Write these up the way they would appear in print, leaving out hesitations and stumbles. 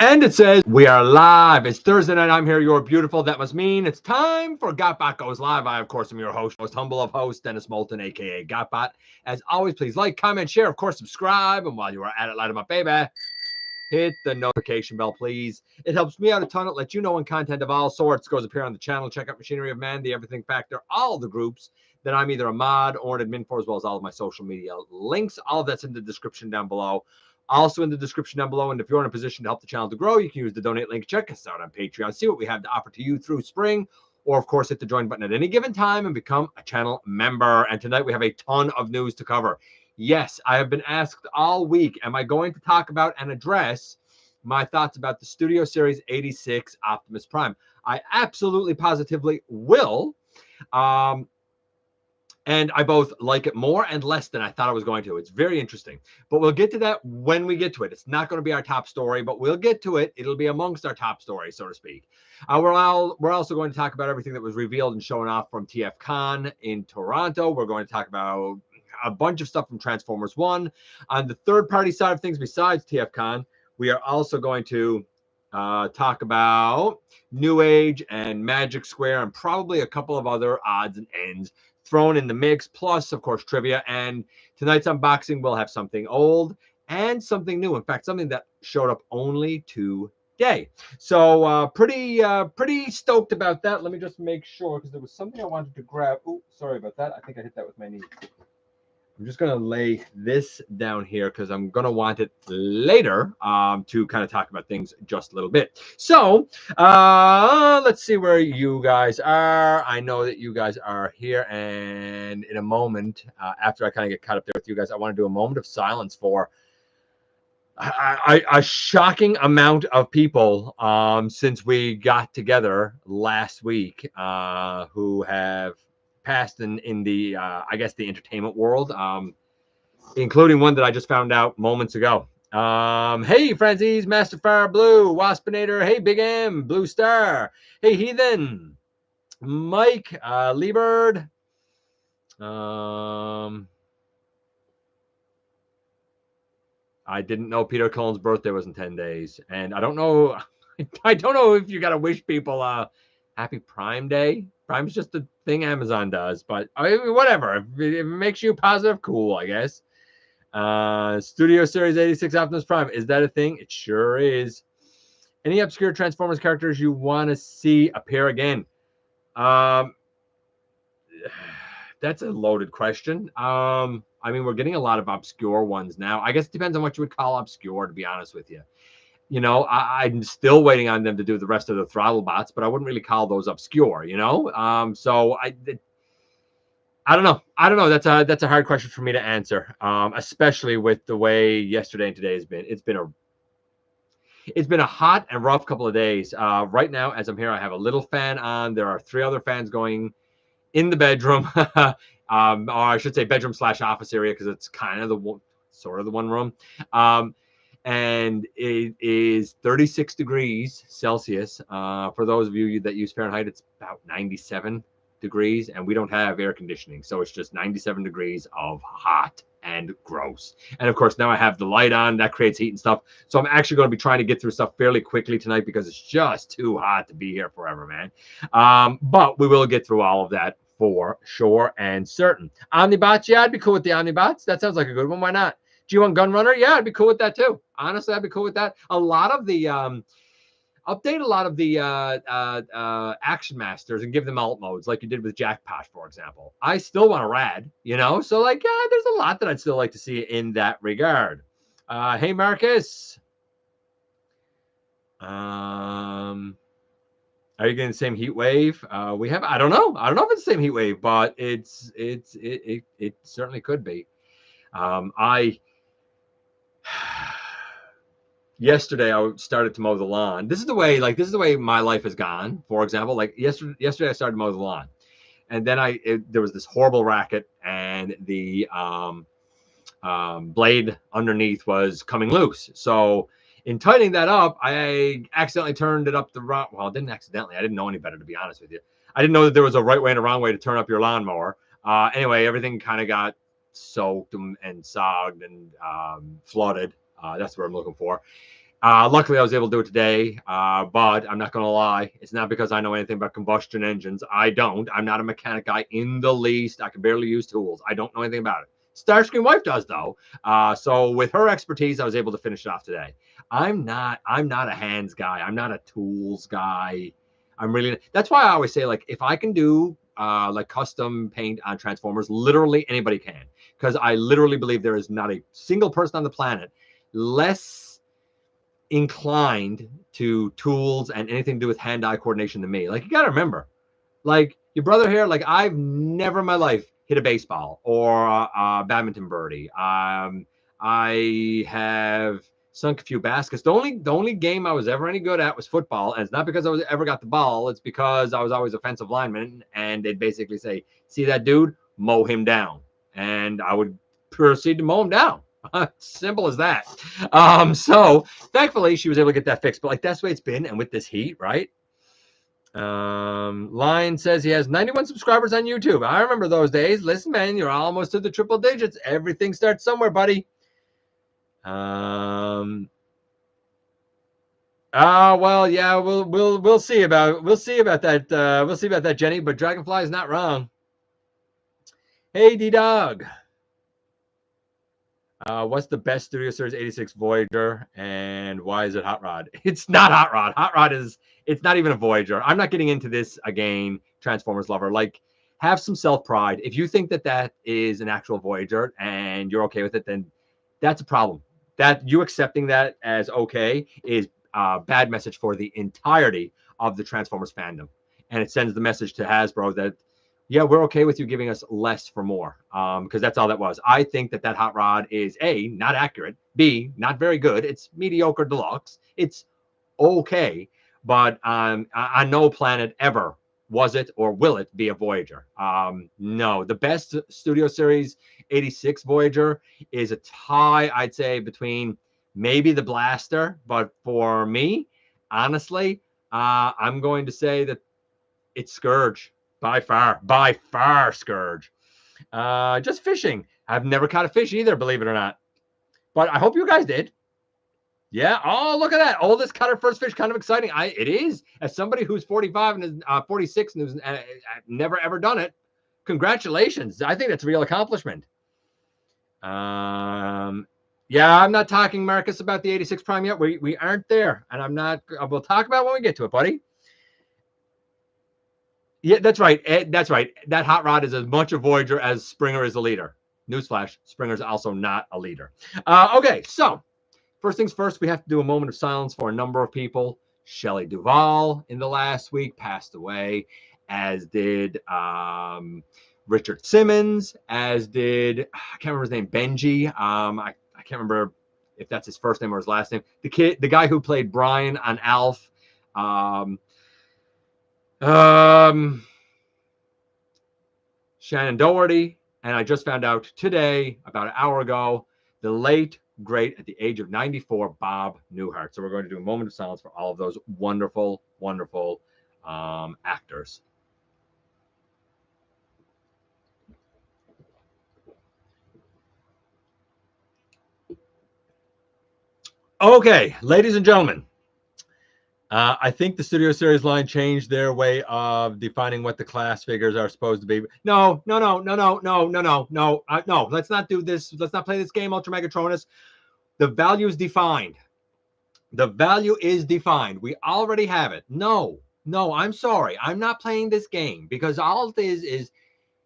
And it says, we are live. It's Thursday night. I'm here. You're beautiful. That must mean it's time for GotBot Goes Live. I, of course, am your host, most humble of hosts, Dennis Moulton, a.k.a. GotBot. As always, please like, comment, share, of course, subscribe. And while you are at it, light them up, baby. Hit the notification bell, please. It helps me out a ton. It lets you know when content of all sorts goes up here on the channel. Check out Machinery of Man, The Everything Factor, all the groups that I'm either a mod or an admin for, as well as all of my social media links. All of that's in the description down below. Also in the description down below. And if you're in a position to help the channel to grow, you can use the donate link. Check us out on Patreon. See what we have to offer to you through spring. Or, of course, hit the join button at any given time and become a channel member. And tonight we have a ton of news to cover. Yes, I have been asked all week, am I going to talk about and address my thoughts about the Studio Series 86 Optimus Prime? I absolutely positively will. And I both like it more and less than I thought I was going to. It's very interesting. But we'll get to that when we get to it. It's not going to be our top story, but we'll get to it. It'll be amongst our top stories, so to speak. We're also going to talk about everything that was revealed and shown off from TFCon in Toronto. We're going to talk about a bunch of stuff from Transformers 1. On the third-party side of things besides TFCon, we are also going to talk about Newage and Magic Square and probably a couple of other odds and ends thrown in the mix, plus, of course, trivia. And tonight's unboxing will have something old and something new. In fact, something that showed up only today. So pretty stoked about that. Let me just make sure, because there was something I wanted to grab. Oh, sorry about that. I think I hit that with my knee. I'm just going to lay this down here because I'm going to want it later to kind of talk about things just a little bit. So let's see where you guys are. I know that you guys are here. And in a moment, after I kind of get caught up there with you guys, I want to do a moment of silence for a shocking amount of people since we got together last week who have passed in the I guess the entertainment world, including one that I just found out moments ago. Hey Francis, Master Fire Blue, Waspinator, hey Big M, Blue Star, hey Heathen, Mike, Liebird, I didn't know Peter Cullen's birthday was in 10 days, and I don't know if you gotta wish people happy Prime Day. Prime's just a thing Amazon does, but I mean, whatever. If it makes you positive, cool, I guess. Studio Series 86 Optimus Prime. Is that a thing? It sure is. Any obscure Transformers characters you want to see appear again? That's a loaded question. I mean, we're getting a lot of obscure ones now. I guess it depends on what you would call obscure, to be honest with you. You know, I'm still waiting on them to do the rest of the throttle bots, but I wouldn't really call those obscure, you know? So I don't know. That's a hard question for me to answer, especially with the way yesterday and today has been. It's been a hot and rough couple of days. Right now, as I'm here, I have a little fan on. There are 3 other fans going in the bedroom, or I should say bedroom / office area, because it's kind of the one room. And it is 36 degrees Celsius. For those of you that use Fahrenheit, it's about 97 degrees, and we don't have air conditioning, so it's just 97 degrees of hot and gross. And of course, now I have the light on, that creates heat and stuff. So I'm actually going to be trying to get through stuff fairly quickly tonight because it's just too hot to be here forever, man. But we will get through all of that for sure and certain. Omnibots, yeah, I'd be cool with the Omnibots. That sounds like a good one. Why not? G1 Gunrunner, yeah, I'd be cool with that too. Honestly, I'd be cool with that. A lot of the update a lot of the action masters and give them alt modes like you did with Jackpot, for example. I still want a rad, you know? So, like, yeah, there's a lot that I'd still like to see in that regard. Hey, Marcus. Are you getting the same heat wave? We have, I don't know if it's the same heat wave, but it certainly could be. Yesterday I started to mow the lawn. This is the way my life has gone. For example, like yesterday I started to mow the lawn, and then there was this horrible racket, and the blade underneath was coming loose. So in tightening that up, I accidentally turned it up the wrong. Well, I didn't accidentally. I didn't know any better, to be honest with you. I didn't know that there was a right way and a wrong way to turn up your lawnmower. Anyway, everything kind of got soaked and sogged and flooded. That's what I'm looking for. Luckily, I was able to do it today, but I'm not going to lie. It's not because I know anything about combustion engines. I don't. I'm not a mechanic guy in the least. I can barely use tools. I don't know anything about it. Starscream wife does, though. So with her expertise, I was able to finish it off today. I'm not a hands guy. I'm not a tools guy. That's why I always say, like, if I can do like custom paint on Transformers, literally anybody can. Because I literally believe there is not a single person on the planet less inclined to tools and anything to do with hand-eye coordination than me. Like, you gotta remember, like, your brother here, like, I've never in my life hit a baseball or a badminton birdie. I have sunk a few baskets. The only game I was ever any good at was football, and it's not because I ever got the ball. It's because I was always offensive lineman, and they'd basically say, "See that dude? Mow him down," and I would proceed to mow him down. Simple as that. So thankfully she was able to get that fixed, but like that's the way it's been. And with this heat, right? Lion says he has 91 subscribers on YouTube. I remember those days. Listen, man, you're almost to the triple digits. Everything starts somewhere, buddy. Well, yeah, we'll see about that. We'll see about that, Jenny. But Dragonfly is not wrong. Hey, D-Dog. What's the best Studio Series 86 Voyager, and why is it Hot Rod? It's not Hot Rod. Hot Rod it's not even a Voyager. I'm not getting into this again, Transformers lover. Like, have some self-pride. If you think that is an actual Voyager and you're okay with it, then that's a problem. That you accepting that as okay is a bad message for the entirety of the Transformers fandom. And it sends the message to Hasbro that, yeah, we're okay with you giving us less for more, because that's all that was. I think that Hot Rod is A, not accurate, B, not very good. It's mediocre deluxe. It's okay, but on no planet ever was it or will it be a Voyager. No, the best Studio Series 86 Voyager is a tie, I'd say, between maybe the Blaster, but for me, honestly, I'm going to say that it's Scourge. By far, Scourge. Just fishing. I've never caught a fish either, believe it or not. But I hope you guys did. Yeah. Oh, look at that. Oldest caught her first fish. Kind of exciting. It is. As somebody who's 45 and is 46 and who's never ever done it, congratulations. I think that's a real accomplishment. Yeah, I'm not talking, Marcus, about the 86 Prime yet. We aren't there. And I'm not. We'll talk about it when we get to it, buddy. Yeah, that's right. That's right. That Hot Rod is as much a Voyager as Springer is a leader. Newsflash, Springer's also not a leader. Okay, so first things first, we have to do a moment of silence for a number of people. Shelley Duvall in the last week passed away, as did Richard Simmons, as did, I can't remember his name, Benji. I can't remember if that's his first name or his last name. The guy who played Brian on Alf. Shannon Doherty, and I just found out today, about an hour ago, the late, great, at the age of 94, Bob Newhart. So we're going to do a moment of silence for all of those wonderful, wonderful actors. Okay, ladies and gentlemen. I think the Studio Series line changed their way of defining what the class figures are supposed to be. No. Let's not do this. Let's not play this game, Ultra Megatronus. The value is defined. The value is defined. We already have it. No, I'm sorry. I'm not playing this game because all it is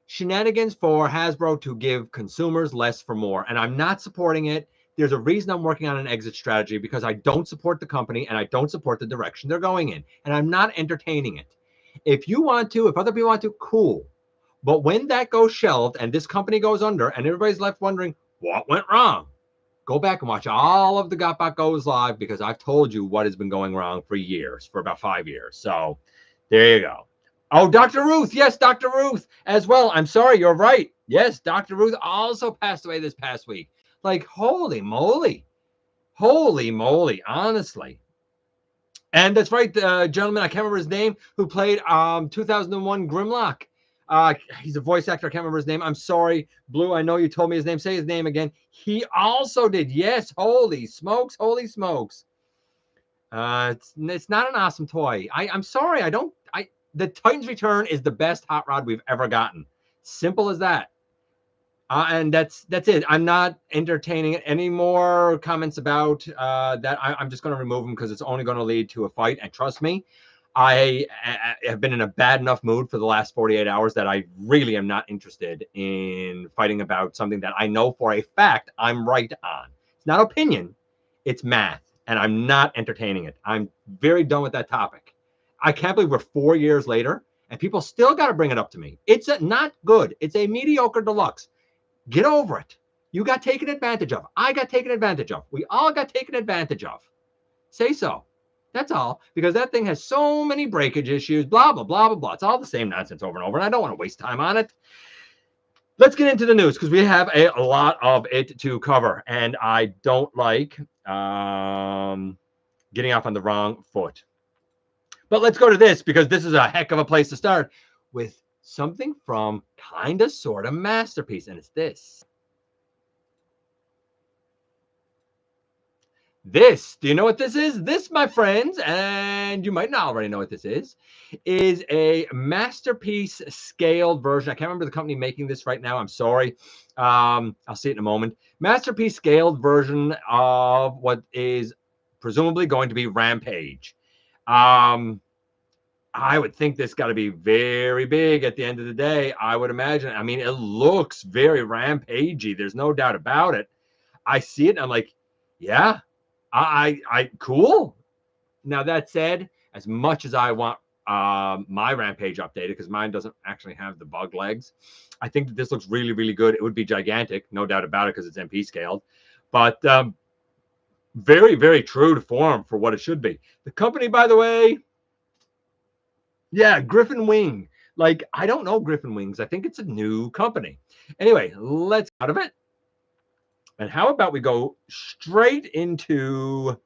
shenanigans for Hasbro to give consumers less for more. And I'm not supporting it. There's a reason I'm working on an exit strategy, because I don't support the company and I don't support the direction they're going in. And I'm not entertaining it. If you want to, if other people want to, cool. But when that goes shelved and this company goes under and everybody's left wondering what went wrong, go back and watch all of the GotBot Goes live, because I've told you what has been going wrong for years, for about 5 years. So there you go. Oh, Dr. Ruth. Yes, Dr. Ruth as well. I'm sorry. You're right. Yes, Dr. Ruth also passed away this past week. Like, holy moly, honestly. And that's right, gentleman, I can't remember his name, who played 2001 Grimlock. He's a voice actor. I can't remember his name. I'm sorry, Blue. I know you told me his name. Say his name again. He also did. Yes, holy smokes. It's not an awesome toy. I'm sorry. The Titan's Return is the best hot rod we've ever gotten. Simple as that. And that's it. I'm not entertaining it. Any more comments about that? I'm just going to remove them because it's only going to lead to a fight. And trust me, I have been in a bad enough mood for the last 48 hours that I really am not interested in fighting about something that I know for a fact I'm right on. It's not opinion, it's math, and I'm not entertaining it. I'm very done with that topic. I can't believe we're 4 years later and people still got to bring it up to me. It's not good. It's a mediocre deluxe. Get over it. You got taken advantage of. I got taken advantage of. We all got taken advantage of. Say so. That's all. Because that thing has so many breakage issues, blah, blah, blah, blah, blah. It's all the same nonsense over and over, and I don't want to waste time on it. Let's get into the news because we have a lot of it to cover, and I don't like getting off on the wrong foot. But let's go to this because this is a heck of a place to start with something from kinda sorta Masterpiece, and it's this. Do you know what this is? This, my friends, and you might not already know what this is a Masterpiece scaled version. I can't remember the company making this right now. I'm sorry. I'll see it in a moment. Masterpiece scaled version of what is presumably going to be Rampage. I would think this got to be very big at the end of the day. I would imagine. I mean, it looks very Rampagey. There's no doubt about it. I see it and I'm like, yeah, I cool. Now that said, as much as I want my Rampage updated, because mine doesn't actually have the bug legs, I think that this looks really, really good. It would be gigantic, no doubt about it, because it's MP scaled. But very, very true to form for what it should be. The company, by the way, yeah, Griffin Wing. Like, I don't know Griffin Wings. I think it's a new company. Anyway, let's get out of it. And how about we go straight into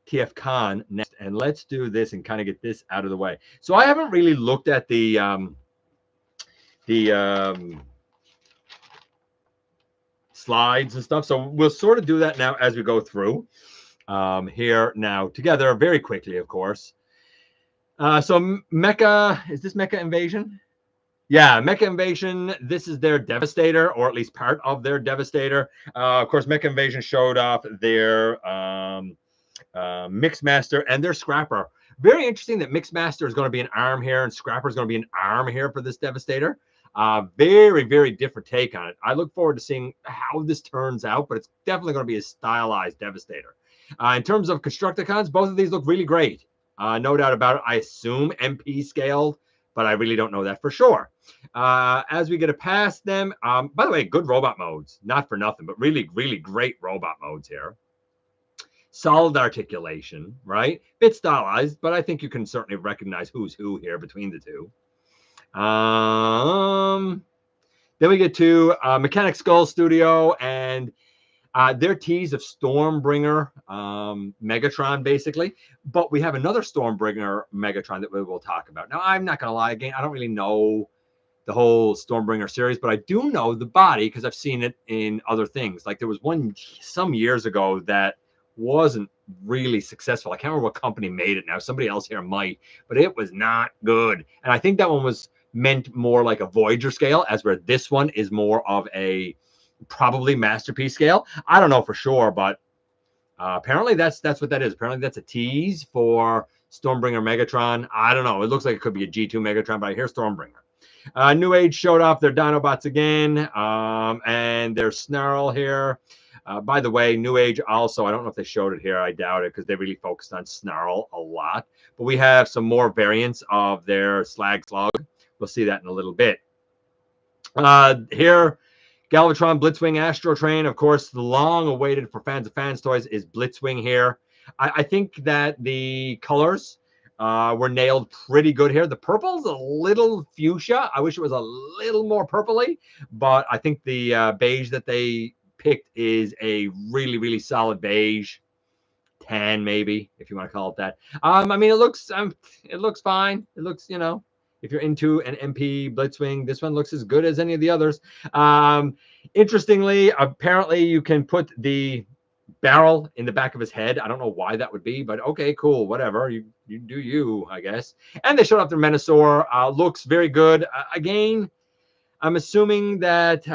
TFCon next, and let's do this and kind of get this out of the way. So I haven't really looked at the slides and stuff. So we'll sort of do that now as we go through here now together very quickly, of course. So Mecha, is this Mecha Invasion? Yeah, Mecha Invasion. This is their Devastator, or at least part of their Devastator. Of course, Mecha Invasion showed off their Mixmaster and their Scrapper. Very interesting that Mixmaster is going to be an arm here and Scrapper is going to be an arm here for this Devastator. Very, very different take on it. I look forward to seeing how this turns out, but it's definitely going to be a stylized Devastator. In terms of Constructicons, both of these look really great. No doubt about it. I assume MP scaled, but I really don't know that for sure. As we get past them, by the way, good robot modes. Not for nothing, but really, really great robot modes here. Solid articulation, right? Bit stylized, but I think you can certainly recognize who's who here between the two. Then we get to Mechanic Skull Studio and their tease of Stormbringer Megatron, basically. But we have another Stormbringer Megatron that we will talk about. Now, I'm not going to lie again. I don't really know the whole Stormbringer series, but I do know the body because I've seen it in other things. Like there was one some years ago that wasn't really successful. I can't remember what company made it now. Somebody else here might, but it was not good. And I think that one was meant more like a Voyager scale, as where this one is more of a probably Masterpiece scale. I don't know for sure, but apparently that's what that is. Apparently that's a tease for Stormbringer Megatron. I don't know. It looks like it could be a G2 Megatron, but I hear Stormbringer. Newage showed off their Dinobots again, and their Snarl here. By the way, Newage also, I don't know if they showed it here. I doubt it because they really focused on Snarl a lot. But we have some more variants of their Slag Slug. We'll see that in a little bit. Here, Galvatron, Blitzwing, Astro Train. Of course, the long-awaited for fans of Fans Toys is Blitzwing here. I think that the colors were nailed pretty good here. The purple's a little fuchsia. I wish it was a little more purpley, but I think the beige that they picked is a really, really solid beige. Tan, maybe, if you want to call it that. I mean, it looks fine. It looks, you know, if you're into an MP Blitzwing, this one looks as good as any of the others. Interestingly, apparently you can put the barrel in the back of his head. I don't know why that would be, but okay, cool, whatever. You do you, I guess. And they showed off their Menosaur. Looks very good. Again, I'm assuming that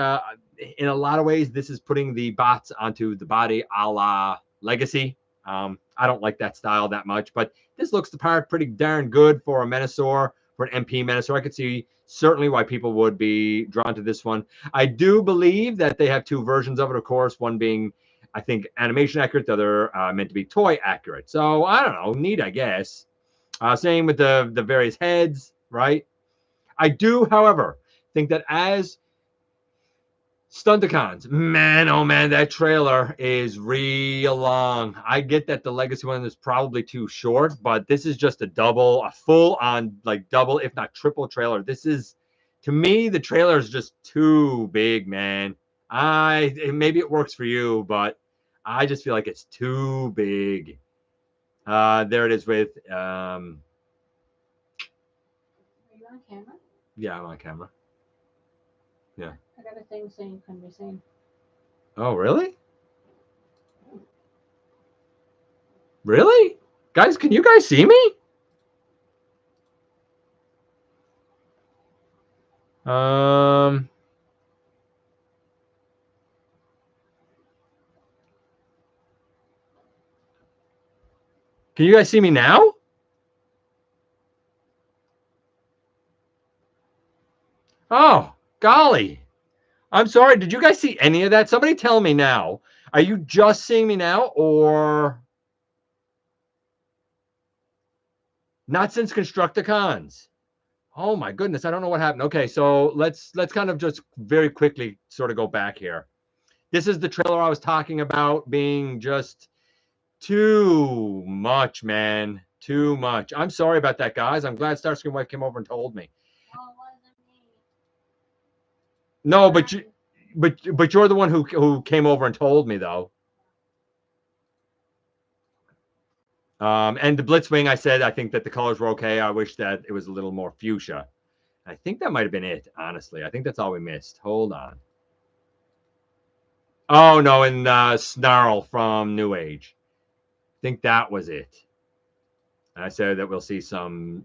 in a lot of ways, this is putting the bots onto the body a la Legacy. I don't like that style that much, but this looks the part pretty darn good for a Menosaur, for an MP Menosaur. I could see certainly why people would be drawn to this one. I do believe that they have two versions of it, of course, one being, I think, animation accurate, the other meant to be toy accurate. So I don't know, neat, I guess. Same with the various heads, right? I do, however, think that as Stunticons, man, oh man, that trailer is real long. I get that the Legacy one is probably too short, but this is just a full-on, like double, if not triple trailer. This is, to me, the trailer is just too big, man. Maybe it works for you, but I just feel like it's too big. There it is with. Are you on camera? Yeah, I'm on camera. Yeah. I got a thing saying can be seen. Oh, really? Really? Guys, can you guys see me? Can you guys see me now? Oh, golly. I'm sorry. Did you guys see any of that? Somebody tell me now. Are you just seeing me now or not since Constructicons? Oh my goodness, I don't know what happened. Okay, so let's kind of just very quickly sort of go back here. This is the trailer I was talking about being just too much, man. Too much. I'm sorry about that, guys. I'm glad Starscream Wife came over and told me. Well, it wasn't me. No, but you're the one who came over and told me though. And the Blitzwing, I said I think that the colors were okay. I wish that it was a little more fuchsia. I think that might have been it, honestly. I think that's all we missed. Hold on. Oh no, and Snarl from Newage. I think that was it. And I said that we'll see some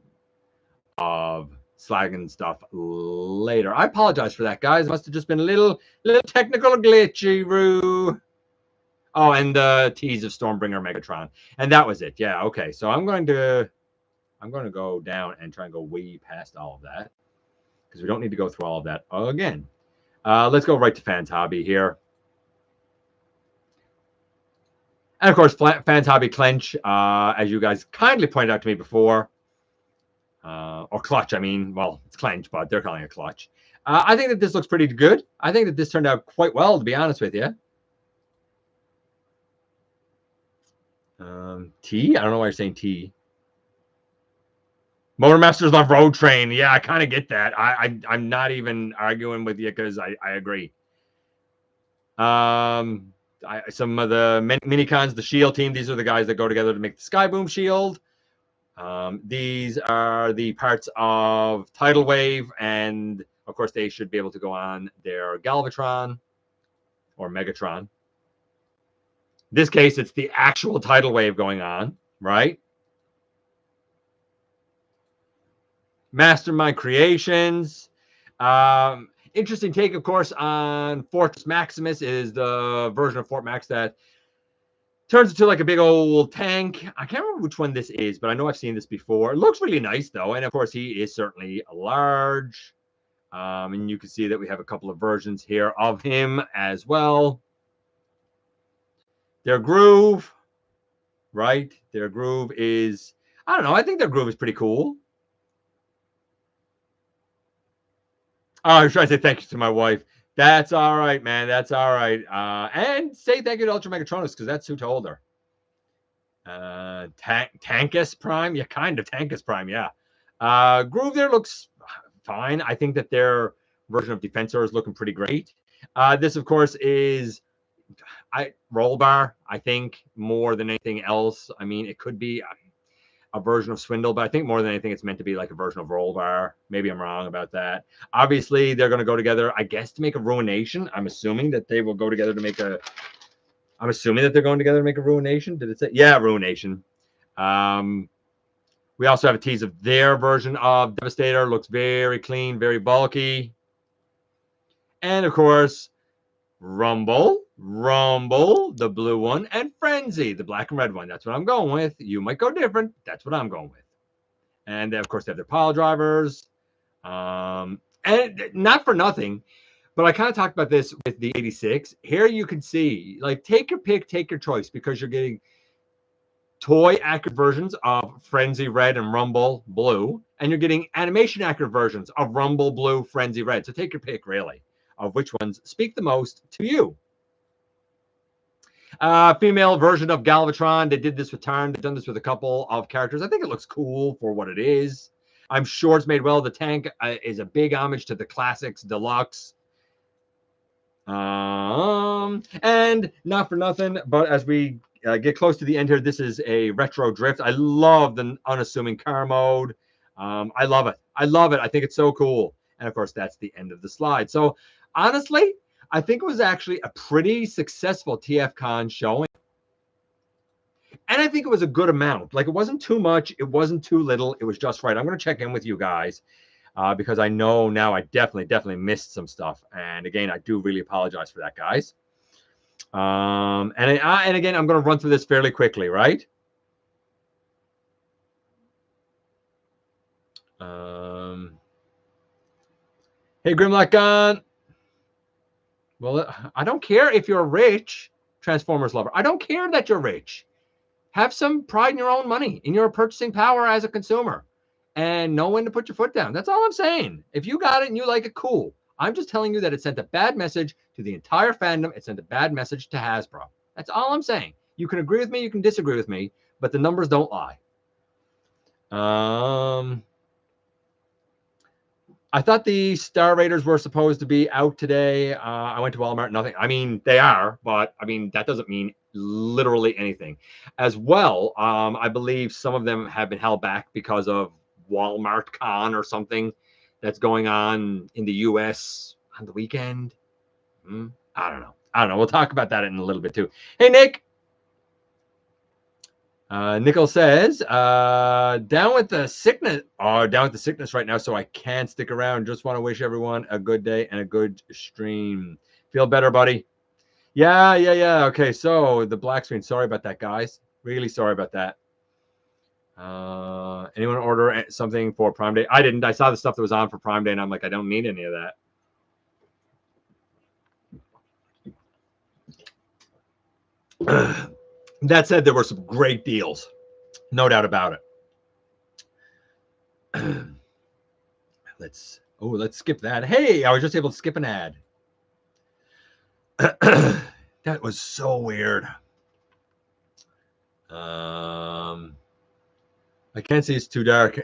of Slagan stuff later. I apologize for that, guys. It must have just been a little technical glitchy-roo. Oh, and the tease of Stormbringer Megatron. And that was it. Yeah, okay. So I'm going to go down and try and go way past all of that because we don't need to go through all of that again. Let's go right to Fans Hobby here. And of course, Fans Hobby Clench, as you guys kindly pointed out to me before, or Clutch, I mean, well, it's Clench, but they're calling it Clutch. I think that this looks pretty good. I think that this turned out quite well, to be honest with you. T? I don't know why you're saying T. Motormasters love Road Train. Yeah, I kind of get that. I'm not even arguing with you because I agree. Some of the minicons, the Shield team, these are the guys that go together to make the Skyboom Shield. These are the parts of Tidal Wave, and of course they should be able to go on their Galvatron or Megatron. In this case, it's the actual tidal wave going on, right? Mastermind Creations. Interesting take, of course, on Fortress Maximus is the version of Fort Max that turns into like a big old tank. I can't remember which one this is, but I know I've seen this before. It looks really nice, though. And, of course, he is certainly large. And you can see that we have a couple of versions here of him as well. Their groove, right? Their groove is, I don't know. I think their groove is pretty cool. Oh, I was trying to say thank you to my wife. That's all right, man. That's all right. And say thank you to Ultra Megatronus because that's who told her. Tankus Prime. Yeah, kind of Tankus Prime. Yeah. Groove there looks fine. I think that their version of Defensor is looking pretty great. This, of course, is roll bar, I think, more than anything else. I mean, it could be a version of Swindle, but I think more than anything, it's meant to be like a version of roll bar. Maybe I'm wrong about that. Obviously, they're going to go together, I guess, to make a Ruination. I'm assuming that they will go together to make a I'm assuming that they're going together to make a Ruination. Did it say? Yeah, Ruination. We also have a tease of their version of Devastator. Looks very clean, very bulky. And of course, Rumble, the blue one, and Frenzy, the black and red one. That's what I'm going with. You might go different. That's what I'm going with. And of course, they have their pile drivers. And not for nothing, but I kind of talked about this with the 86. Here you can see, like, take your pick, take your choice, because you're getting toy accurate versions of Frenzy Red and Rumble Blue, and you're getting animation accurate versions of Rumble Blue, Frenzy Red. So take your pick, really, of which ones speak the most to you. Female version of Galvatron. They did this with Tarn. They've done this with a couple of characters. I think it looks cool for what it is. I'm sure it's made well. The tank is a big homage to the classics deluxe. And not for nothing, but as we get close to the end here, this is a retro drift. I love the unassuming car mode. I love it. I love it. I think it's so cool. And of course, that's the end of the slide. So honestly, I think it was actually a pretty successful TFCon showing. And I think it was a good amount. Like, it wasn't too much. It wasn't too little. It was just right. I'm going to check in with you guys because I know now I definitely missed some stuff. And again, I do really apologize for that, guys. And again, I'm going to run through this fairly quickly, right? Hey, Grimlock Gun. Well, I don't care if you're rich, Transformers lover. I don't care that you're rich. Have some pride in your own money, in your purchasing power as a consumer, and know when to put your foot down. That's all I'm saying. If you got it and you like it, cool. I'm just telling you that it sent a bad message to the entire fandom. It sent a bad message to Hasbro. That's all I'm saying. You can agree with me, you can disagree with me, but the numbers don't lie. I thought the Star Raiders were supposed to be out today. I went to Walmart, nothing. I mean, they are, but I mean, that doesn't mean literally anything. As well, I believe some of them have been held back because of Walmart Con or something that's going on in the US on the weekend. I don't know. We'll talk about that in a little bit too. Hey, Nick. Nickel says, down with the sickness right now, so I can't stick around. Just want to wish everyone a good day and a good stream. Feel better, buddy? Yeah. Okay, so the black screen. Sorry about that, guys. Really sorry about that. Anyone order something for Prime Day? I didn't. I saw the stuff that was on for Prime Day, and I'm like, I don't need any of that. That said, there were some great deals. No doubt about it. Let's skip that. Hey, I was just able to skip an ad. That was so weird. I can't see, it's too dark.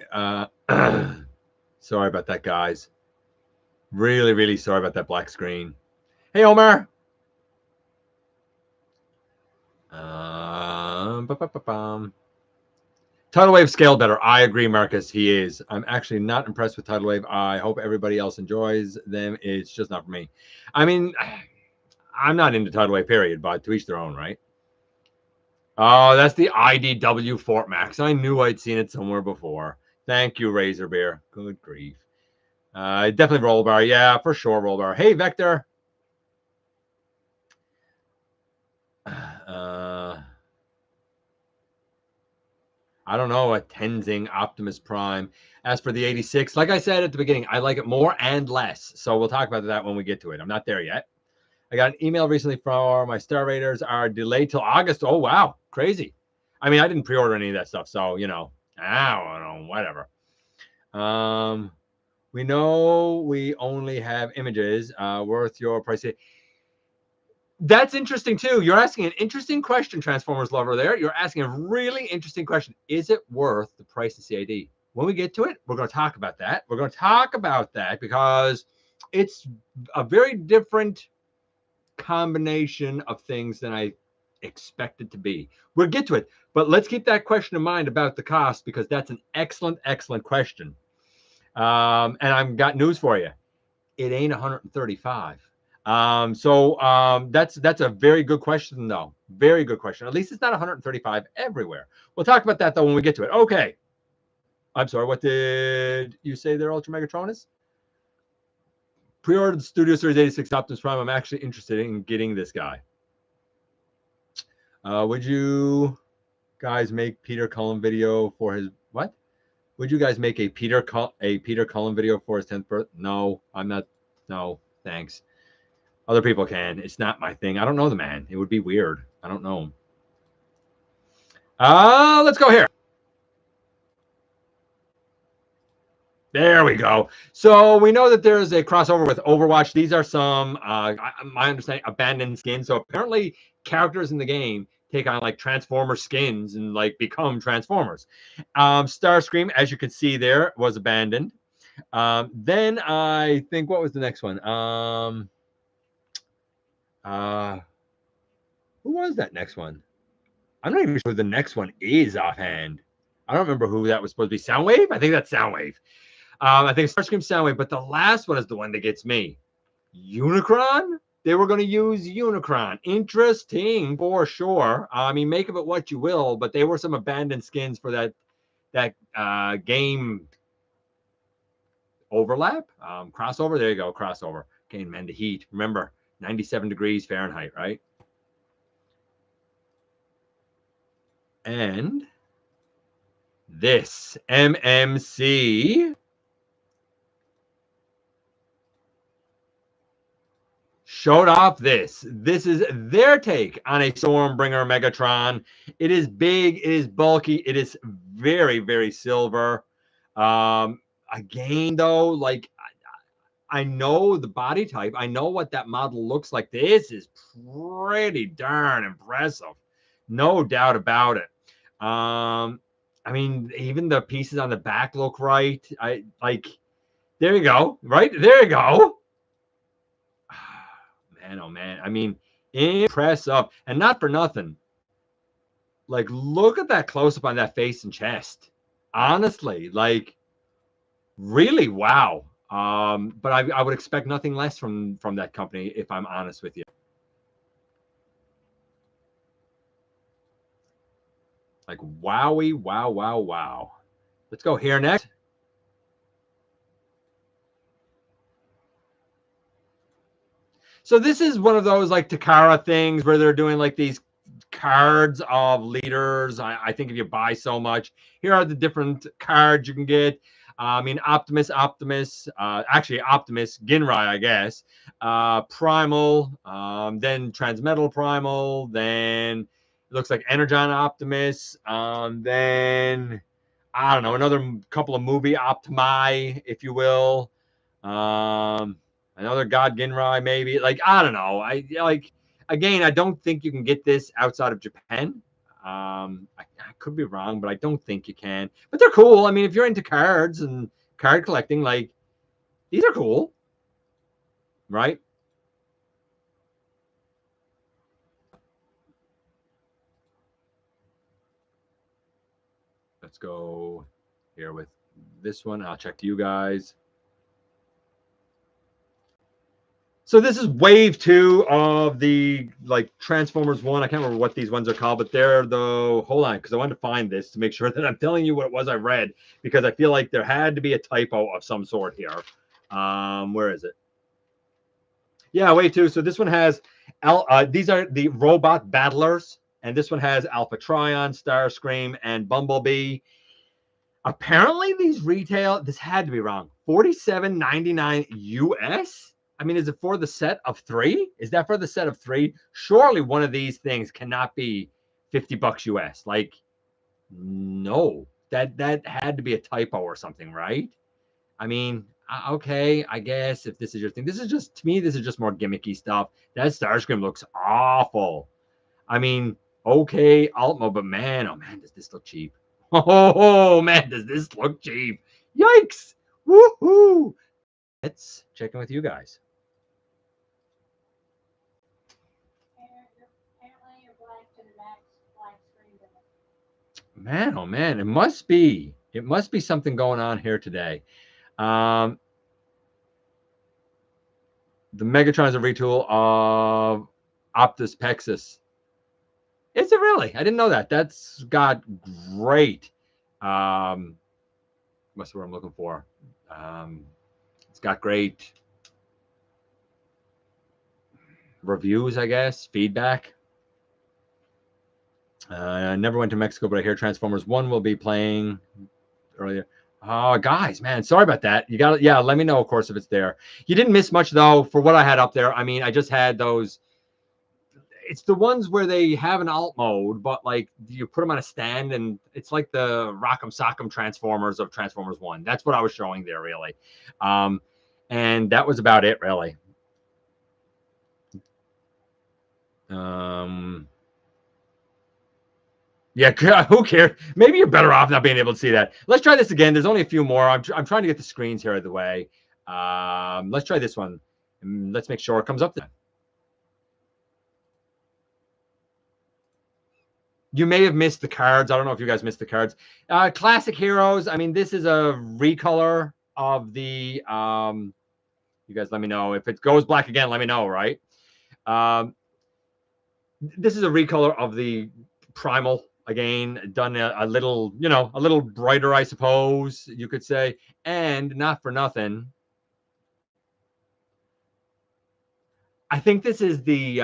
Sorry about that, guys. Really sorry about that black screen. Hey, Omar. Tidal Wave scaled better. I agree, Marcus. He is. I'm actually not impressed with Tidal Wave. I hope everybody else enjoys them. It's just not for me. I mean, I'm not into Tidal Wave, period, but to each their own, right? Oh, that's the IDW Fort Max. I knew I'd seen it somewhere before. Thank you, Razor Bear. Good grief. Definitely Roll Bar. Yeah, for sure, Roll Bar. Hey, Vector. I don't know, a Tenzing Optimus Prime. As for the 86, like I said at the beginning, I like it more and less. So we'll talk about that when we get to it. I'm not there yet. I got an email recently for my Star Raiders are delayed till August. Oh, wow. Crazy. I mean, I didn't pre-order any of that stuff. So, you know, I don't know, whatever. We know we only have images worth your price. That's interesting, too. You're asking an interesting question, Transformers lover there. You're asking a really interesting question. Is it worth the price of CAD? When we get to it, we're going to talk about that. We're going to talk about that because it's a very different combination of things than I expected to be. We'll get to it, but let's keep that question in mind about the cost because that's an excellent question. And I've got news for you. It ain't 135. That's a very good question though. Very good question. At least it's not 135 everywhere. We'll talk about that, though, when we get to it. Okay. I'm sorry. What did you say there, Ultra Megatronus? Pre-ordered Studio Series 86 Optimus Prime. I'm actually interested in getting this guy. Would you guys make Peter Cullen video for his what? Would you guys make a Peter Cullen video for his 10th birthday? No, I'm not. No, thanks. Other people can. It's not my thing. I don't know the man. It would be weird. I don't know him. Let's go here. There we go. So we know that there's a crossover with Overwatch. These are some, my understanding, abandoned skins. So apparently characters in the game take on like Transformer skins and like become Transformers. Starscream, as you can see there, was abandoned. Then I think, what was the next one? Who was that next one? I'm not even sure who the next one is offhand. I don't remember who that was supposed to be. Soundwave? I think that's Soundwave. I think Starscream, Soundwave, but the last one is the one that gets me. Unicron? They were going to use Unicron. Interesting for sure. I mean, make of it what you will, but they were some abandoned skins for that game overlap, crossover. There you go, crossover. Okay, man, the heat. Remember, 97 degrees Fahrenheit, right? And this MMC showed off this. This is their take on a Stormbringer Megatron. It is big, it is bulky, it is very, very silver. Again, though, like I know the body type, I know what that model looks like. This is pretty darn impressive, no doubt about it. I mean, even the pieces on the back look right. I like. There you go. Right there you go. Man, oh man. I mean, impressive, and not for nothing. Like, look at that close up on that face and chest. Honestly, like, really, wow. But I would expect nothing less from that company, if I'm honest with you. Like, wowie, wow, wow, wow. Let's go here next. So this is one of those like Takara things where they're doing like these cards of leaders. I think if you buy so much, here are the different cards you can get. I mean, Optimus, actually Optimus, Ginrai, I guess. Primal, then Transmetal Primal, then it looks like Energon Optimus, then I don't know, another couple of movie Optimi, if you will. Another God Ginrai, maybe. Like, I don't know. I like, again, I don't think you can get this outside of Japan. I could be wrong, but I don't think you can. But they're cool. I mean, if you're into cards and card collecting, like, these are cool, right? Let's go here with this one. I'll check to you guys. So this is wave 2 of the like Transformers 1. I can't remember what these ones are called, but they're the, hold on, because I wanted to find this to make sure that I'm telling you what it was I read, because I feel like there had to be a typo of some sort here. Where is it? Yeah, wave 2. So this one has these are the robot battlers, and this one has Alpha Trion, Starscream, and Bumblebee. Apparently these retail, this had to be wrong, $47.99 US. I mean, is it for the set of 3? Is that for the set of 3? Surely one of these things cannot be $50 US. Like, no, that had to be a typo or something, right? I mean, okay, I guess if this is your thing, this is just, to me, this is just more gimmicky stuff. That Starscream looks awful. I mean, okay, Altmo, but man, oh man, does this look cheap? Oh man, does this look cheap? Yikes! Woohoo! Let's check in with you guys. Man, oh man, it must be something going on here today. The Megatron is a retool of Optus Pexus. Is it really? I didn't know that. That's got great. What's the word I'm looking for? It's got great reviews, I guess, feedback. I never went to Mexico, but I hear Transformers 1 will be playing earlier. Oh, guys, man, sorry about that. You got it. Yeah, let me know, of course, if it's there. You didn't miss much, though, for what I had up there. I mean, I just had those. It's the ones where they have an alt mode, but like you put them on a stand, and it's like the Rock'em Sock'em Transformers of Transformers 1. That's what I was showing there, really. And that was about it, really. Yeah, who cares? Maybe you're better off not being able to see that. Let's try this again. There's only a few more. I'm trying to get the screens here out of the way. Let's try this one. Let's make sure it comes up there. You may have missed the cards. I don't know if you guys missed the cards. Classic Heroes. I mean, this is a recolor of the. You guys let me know. If it goes black again, let me know, right? This is a recolor of the Primal. Again, done a little, you know, a little brighter, I suppose you could say. And not for nothing, I think this is the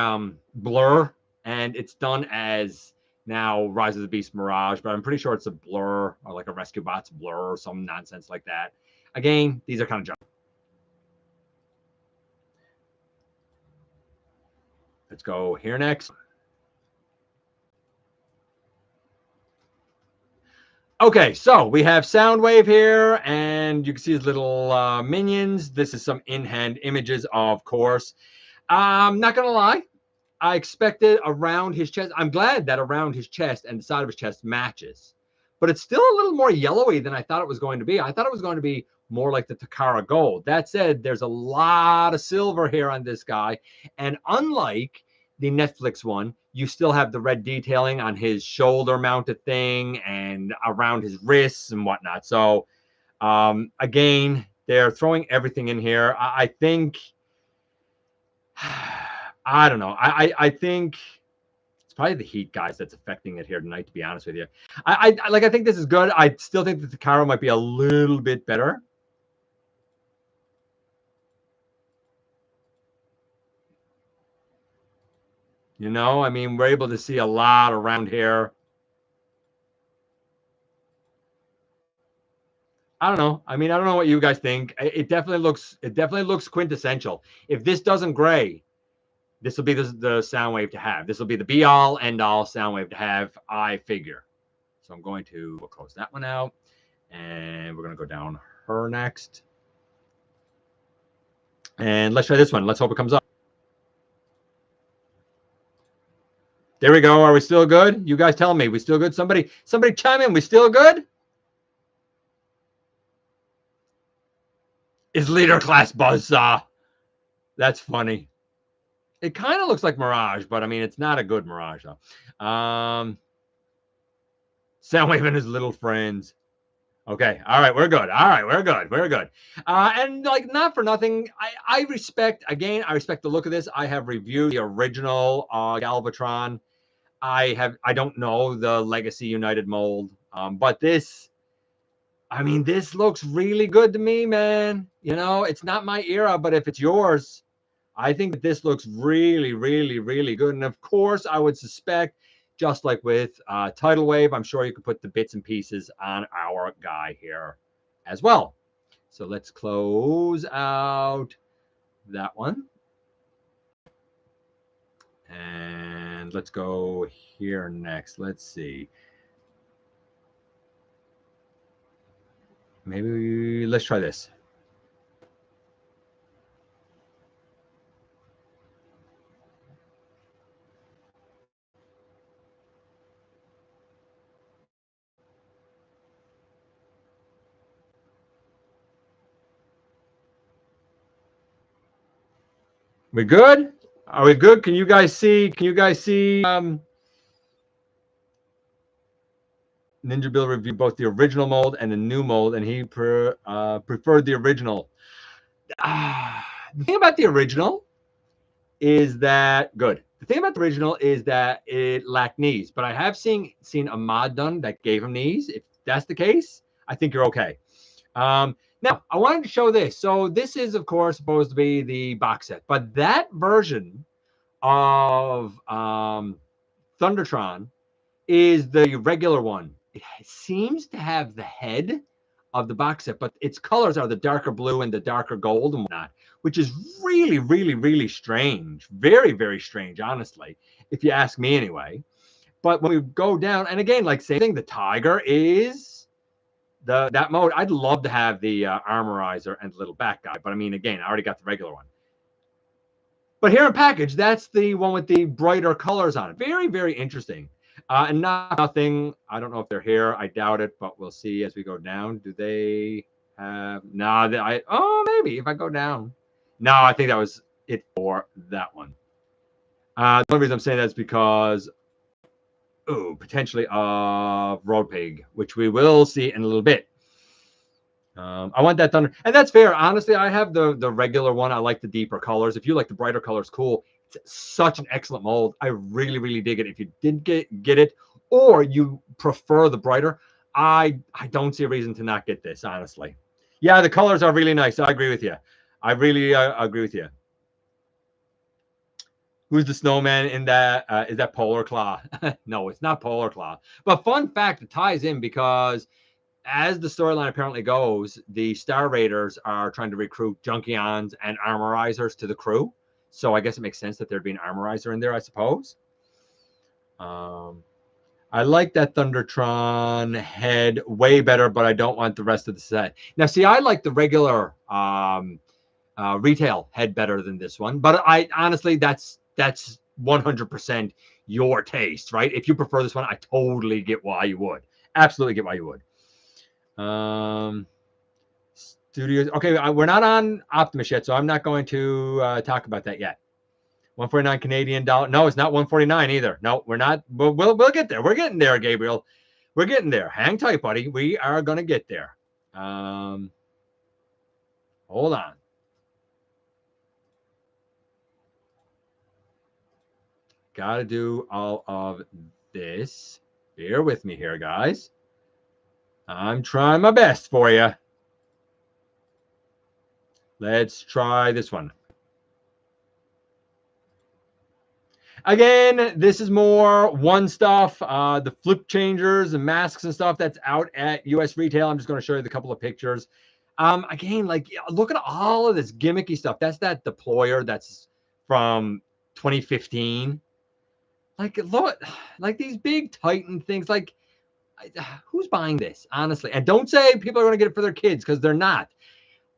Blur, and it's done as now Rise of the Beast Mirage, but I'm pretty sure it's a Blur or like a Rescue Bots Blur or some nonsense like that. Again, these are kind of junk. Let's go here next. Okay, so we have Soundwave here, and you can see his little minions. This is some in-hand images, of course. I'm not going to lie. I expected around his chest. I'm glad that around his chest and the side of his chest matches. But it's still a little more yellowy than I thought it was going to be. I thought it was going to be more like the Takara Gold. That said, there's a lot of silver here on this guy. And unlike the Netflix one, you still have the red detailing on his shoulder mounted thing and around his wrists and whatnot. So again, they're throwing everything in here. I think, I don't know. I think it's probably the heat, guys, that's affecting it here tonight, to be honest with you. I think this is good. I still think that the Takara might be a little bit better. You know, I mean, we're able to see a lot around here. I don't know. I mean, I don't know what you guys think. It definitely looks quintessential. If this doesn't gray, this will be the Soundwave to have. This will be the be all end all Soundwave to have, I figure. So I'm going to we'll close that one out, and we're going to go down her next. And let's try this one. Let's hope it comes up. There we go. Are we still good? You guys tell me. We still good? Somebody chime in. We still good? Is Leader Class Buzzsaw. That's funny. It kind of looks like Mirage, but I mean, it's not a good Mirage, though. Soundwave and his little friends. Okay. All right. We're good. All right. We're good. We're good. And like, not for nothing, I respect the look of this. I have reviewed the original Galvatron. I don't know the Legacy United mold, but this, I mean, this looks really good to me, man. You know, it's not my era, but if it's yours, I think that this looks really, really, really good. And of course, I would suspect, just like with Tidal Wave, I'm sure you could put the bits and pieces on our guy here as well. So let's close out that one. And let's go here next. Let's see. Maybe let's try this. We good? Are we good? Can you guys see? Ninja Bill reviewed both the original mold and the new mold, and he preferred the original. The thing about the original is that good. The thing about the original is that it lacked knees, but I have seen a mod done that gave him knees. If that's the case, I think you're okay. Now, I wanted to show this. So this is, of course, supposed to be the box set, but that version of Thundertron is the regular one. It seems to have the head of the box set, but its colors are the darker blue and the darker gold and whatnot, which is really, really, really strange. Very, very strange, honestly, if you ask me anyway. But when we go down, and again, like same thing, the tiger is that mode. I'd love to have the armorizer and the little back guy, but I mean, again, I already got the regular one. But here in package, that's the one with the brighter colors on it. Very, very interesting. And nothing. I don't know if they're here. I doubt it, but we'll see as we go down. Do they have? No, maybe if I go down. No, I think that was it for that one. The only reason I'm saying that is because, potentially Road Pig, which we will see in a little bit. I want that thunder, and that's fair. Honestly, I have the regular one. I like the deeper colors. If you like the brighter colors, cool. It's such an excellent mold. I really, really dig it. If you didn't get it, or you prefer the brighter, I don't see a reason to not get this. Honestly, yeah, the colors are really nice. I agree with you. I really agree with you. Who's the snowman in that? Is that Polar Claw? No, it's not Polar Claw. But fun fact, it ties in because as the storyline apparently goes, the Star Raiders are trying to recruit Junkions and Armorizers to the crew. So I guess it makes sense that there'd be an Armorizer in there, I suppose. I like that Thundertron head way better, but I don't want the rest of the set. Now, see, I like the regular retail head better than this one, but I honestly, that's 100% your taste, right? If you prefer this one, I totally get why you would. Absolutely get why you would. Studios. Okay, we're not on Optimus yet, so I'm not going to talk about that yet. 149 Canadian dollar. No, it's not 149 either. No, we're not. We'll get there. We're getting there, Gabriel. We're getting there. Hang tight, buddy. We are gonna get there. Hold on. Gotta do all of this. Bear with me here, guys. I'm trying my best for you. Let's try this one. Again, this is more one stuff. The flip changers and masks and stuff that's out at US retail. I'm just going to show you the couple of pictures. Again, like look at all of this gimmicky stuff. That's that deployer that's from 2015. Like look, like these big Titan things. Like who's buying this, honestly? And don't say people are going to get it for their kids because they're not.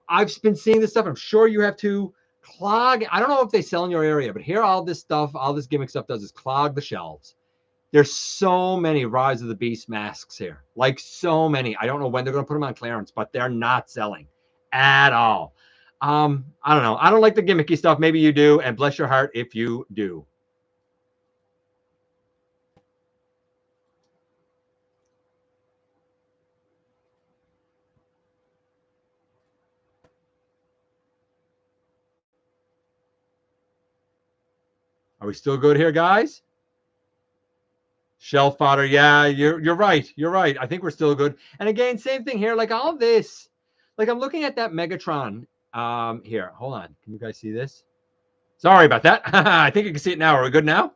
I've been seeing this stuff. I'm sure you have to clog. I don't know if they sell in your area, but here all this stuff, all this gimmick stuff does is clog the shelves. There's so many Rise of the Beast masks here. Like so many. I don't know when they're going to put them on clearance, but they're not selling at all. I don't know. I don't like the gimmicky stuff. Maybe you do, and bless your heart if you do. Are we still good here, guys? Shelf fodder. Yeah, you're right. You're right. I think we're still good. And again, same thing here. Like all of this, like I'm looking at that Megatron here. Hold on. Can you guys see this? Sorry about that. I think you can see it now. Are we good now?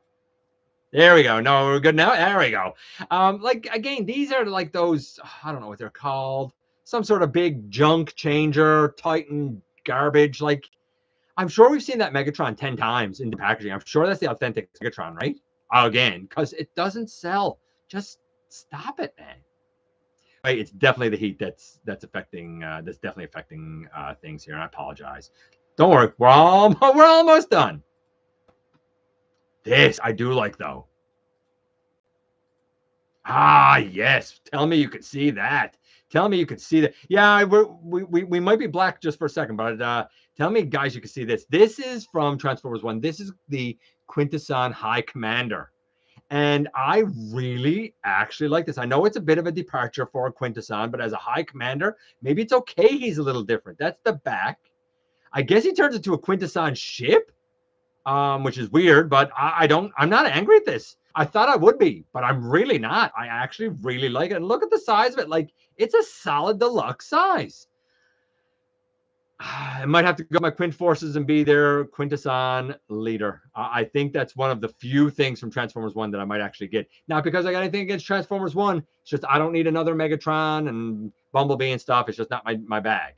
There we go. No, we're good now. There we go. Like again, these are like those, I don't know what they're called. Some sort of big junk changer, Titan garbage. Like I'm sure we've seen that Megatron 10 times in the packaging. I'm sure that's the authentic Megatron, right? Again, because it doesn't sell. Just stop it, man. Right, it's definitely the heat that's affecting things here. And I apologize. Don't worry, we're almost done. This I do like though. Ah, yes. Tell me you could see that. Tell me you could see that. Yeah, we might be black just for a second, but tell me, guys, you can see this. This is from Transformers 1. This is the Quintesson High Commander. And I really actually like this. I know it's a bit of a departure for Quintesson, but as a High Commander, maybe it's okay he's a little different. That's the back. I guess he turns into a Quintesson ship. which is weird, but I'm not angry at this. I thought I would be, but I'm really not. I actually really like it. And look at the size of it. Like, it's a solid deluxe size. I might have to go my Quint forces and be their Quintesson leader. I think that's one of the few things from Transformers 1 that I might actually get. Not because I got anything against Transformers 1. It's just I don't need another Megatron and Bumblebee and stuff. It's just not my bag.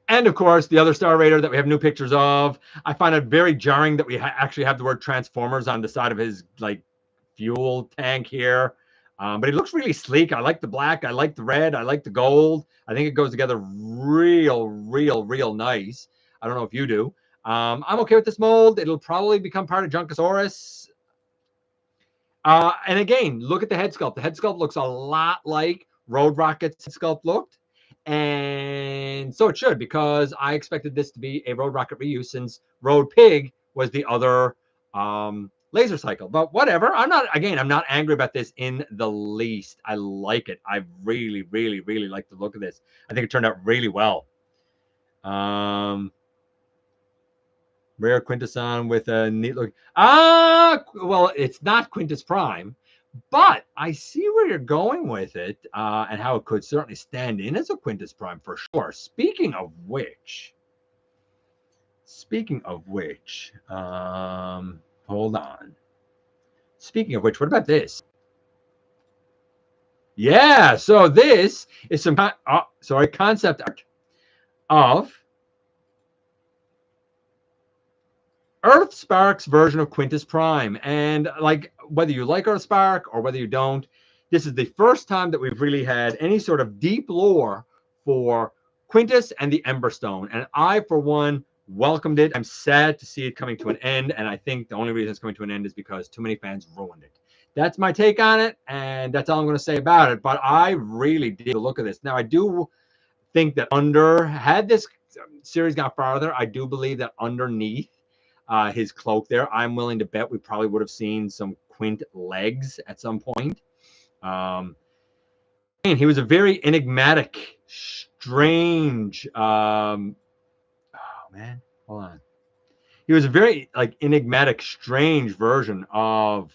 And of course, the other Star Raider that we have new pictures of. I find it very jarring that we actually have the word Transformers on the side of his like fuel tank here. But it looks really sleek. I like the black. I like the red. I like the gold. I think it goes together real nice. I don't know if you do. I'm okay with this mold. It'll probably become part of Junkosaurus. And again, look at the head sculpt. The head sculpt looks a lot like Road Rocket's head sculpt looked. And so it should, because I expected this to be a Road Rocket reuse since Road Pig was the other laser cycle. But whatever. I'm not angry about this in the least. I like it. I really like the look of this. I think it turned out really well. Rare Quintesson with a neat look. Well, it's not Quintus Prime. But I see where you're going with it, and how it could certainly stand in as a Quintus Prime for sure. Speaking of which, hold on. Speaking of which, what about this? Yeah, so this is some concept art of Earthspark's version of Quintus Prime. And like, whether you like Earthspark or whether you don't, this is the first time that we've really had any sort of deep lore for Quintus and the Emberstone. And I, for one, welcomed it. I'm sad to see it coming to an end. And I think the only reason it's coming to an end is because too many fans ruined it. That's my take on it. And that's all I'm going to say about it. But I really did the look of this. Now, I do think that had this series gone farther, I do believe that underneath his cloak there, I'm willing to bet we probably would have seen some Quint legs at some point. And he was a very enigmatic, strange. Oh man, hold on. He was a very enigmatic, strange version of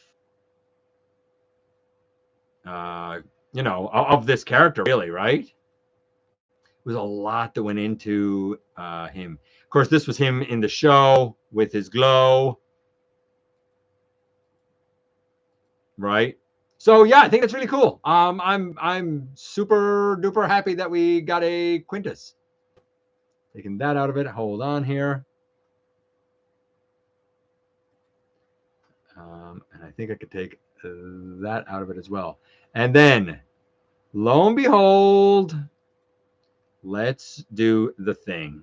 of this character, really, right? It was a lot that went into him. Of course, this was him in the show with his glow, right? So yeah, I think that's really cool. I'm super duper happy that we got a Quintus. Taking that out of it. Hold on here. And I think I could take that out of it as well. And then, lo and behold, let's do the thing.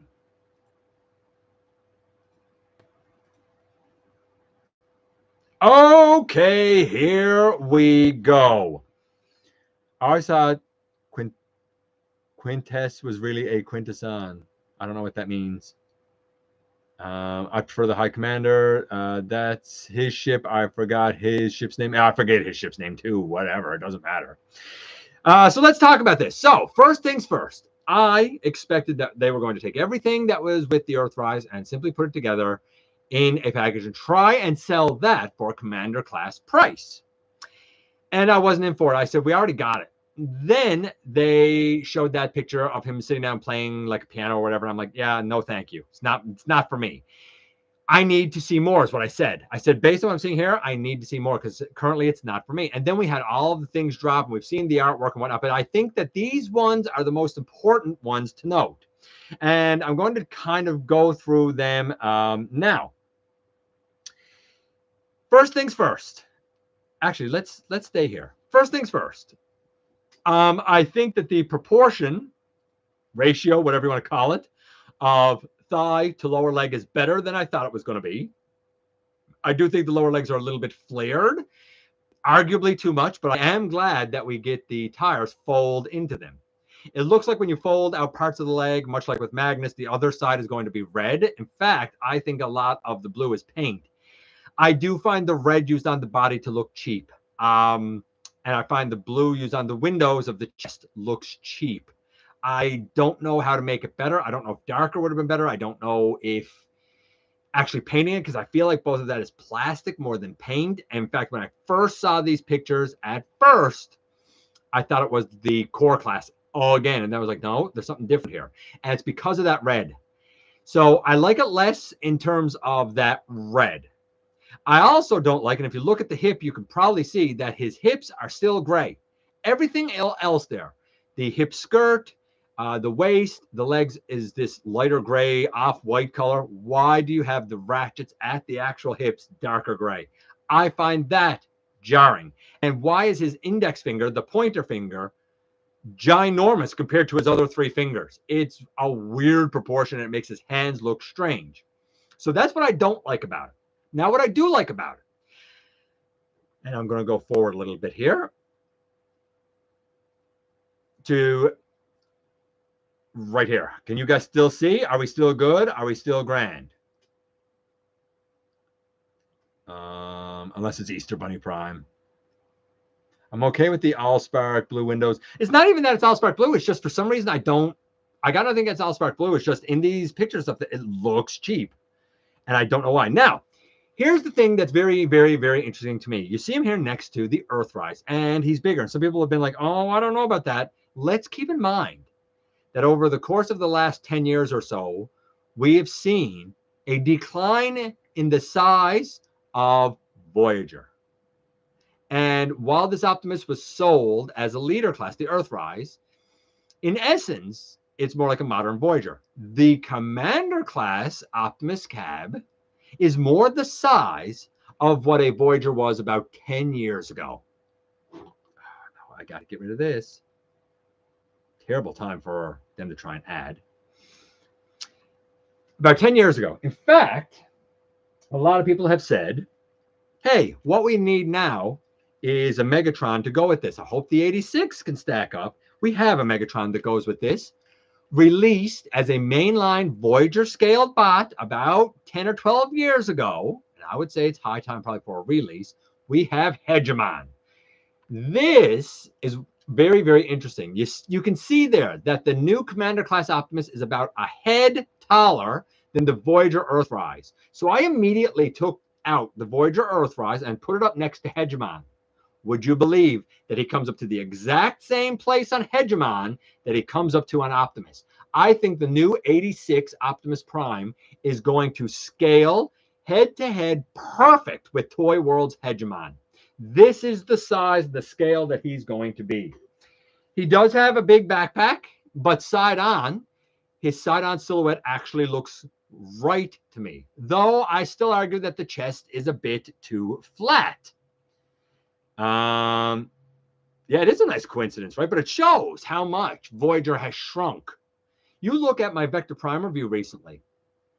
Okay, here we go. I always thought Quintess was really a Quintesson. I don't know what that means. I prefer the High Commander. That's his ship. I forgot his ship's name. I forget his ship's name too. Whatever. It doesn't matter. So let's talk about this. So first things first. I expected that they were going to take everything that was with the Earthrise and simply put it together in a package and try and sell that for a commander class price. And I wasn't in for it. I said, we already got it. Then they showed that picture of him sitting down playing like a piano or whatever. And I'm like, yeah, no, thank you. It's not for me. I need to see more is what I said. I said, based on what I'm seeing here, I need to see more because currently it's not for me. And then we had all of the things drop and we've seen the artwork and whatnot. But I think that these ones are the most important ones to note. And I'm going to kind of go through them now. First things first. Actually, let's stay here. First things first. I think that the proportion, ratio, whatever you want to call it, of thigh to lower leg is better than I thought it was going to be. I do think the lower legs are a little bit flared, arguably too much, but I am glad that we get the tires fold into them. It looks like when you fold out parts of the leg, much like with Magnus, the other side is going to be red. In fact, I think a lot of the blue is paint. I do find the red used on the body to look cheap. And I find the blue used on the windows of the chest looks cheap. I don't know how to make it better. I don't know if darker would have been better. I don't know if actually painting it, because I feel like both of that is plastic more than paint. In fact, when I first saw these pictures, at first, I thought it was the core class again. And then I was like, no, there's something different here. And it's because of that red. So I like it less in terms of that red. I also don't like, and if you look at the hip, you can probably see that his hips are still gray. Everything else there, the hip skirt, the waist, the legs is this lighter gray, off-white color. Why do you have the ratchets at the actual hips darker gray? I find that jarring. And why is his index finger, the pointer finger, ginormous compared to his other three fingers? It's a weird proportion. And it makes his hands look strange. So that's what I don't like about it. Now, what I do like about it, and I'm going to go forward a little bit here to right here. Can you guys still see? Are we still good? Are we still grand? Unless it's Easter Bunny Prime. I'm okay with the Allspark blue windows. It's not even that it's Allspark blue. It's just for some reason I got nothing against Allspark blue. It's just in these pictures of it looks cheap. And I don't know why. Now, here's the thing that's very, very, very interesting to me. You see him here next to the Earthrise, and he's bigger. And some people have been like, oh, I don't know about that. Let's keep in mind that over the course of the last 10 years or so, we have seen a decline in the size of Voyager. And while this Optimus was sold as a leader class, the Earthrise, in essence, it's more like a modern Voyager. The Commander class Optimus Cab is more the size of what a Voyager was about 10 years ago. I got to get rid of this. Terrible time for them to try and add. About 10 years ago. In fact, a lot of people have said, hey, what we need now is a Megatron to go with this. I hope the 86 can stack up. We have a Megatron that goes with this. Released as a mainline Voyager scaled bot about 10 or 12 years ago, and I would say it's high time probably for a release, we have Hegemon. This is very, very interesting. You can see there that the new Commander class Optimus is about a head taller than the Voyager Earthrise. So I immediately took out the Voyager Earthrise and put it up next to Hegemon. Would you believe that he comes up to the exact same place on Hegemon that he comes up to on Optimus? I think the new 86 Optimus Prime is going to scale head-to-head perfect with Toy World's Hegemon. This is the size, the scale that he's going to be. He does have a big backpack, but side-on, his side-on silhouette actually looks right to me. Though I still argue that the chest is a bit too flat. Yeah, it is a nice coincidence, right? But it shows how much Voyager has shrunk. You look at my Vector Prime review recently.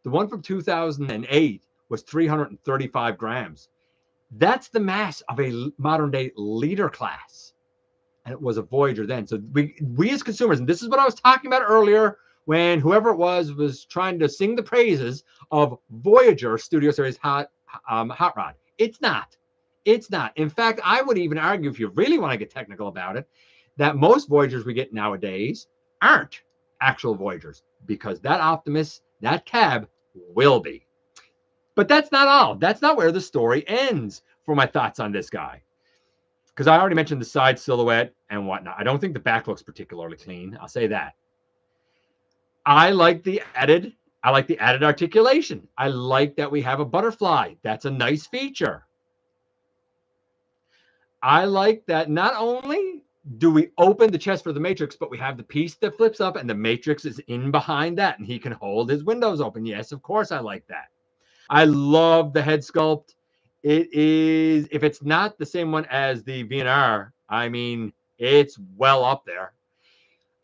The one from 2008 was 335 grams. That's the mass of a modern day leader class. And it was a Voyager then. So we as consumers, and this is what I was talking about earlier when whoever it was trying to sing the praises of Voyager Studio Series Hot Rod. It's not. It's not. In fact, I would even argue, if you really want to get technical about it, that most Voyagers we get nowadays aren't actual Voyagers, because that Optimus, that cab, will be. But that's not all. That's not where the story ends for my thoughts on this guy. Because I already mentioned the side silhouette and whatnot. I don't think the back looks particularly clean. I'll say that. I like the added articulation. I like that we have a butterfly. That's a nice feature. I like that not only do we open the chest for the Matrix, but we have the piece that flips up and the Matrix is in behind that and he can hold his windows open. Yes, of course I like that. I love the head sculpt. It is, if it's not the same one as the VNR, I mean, it's well up there.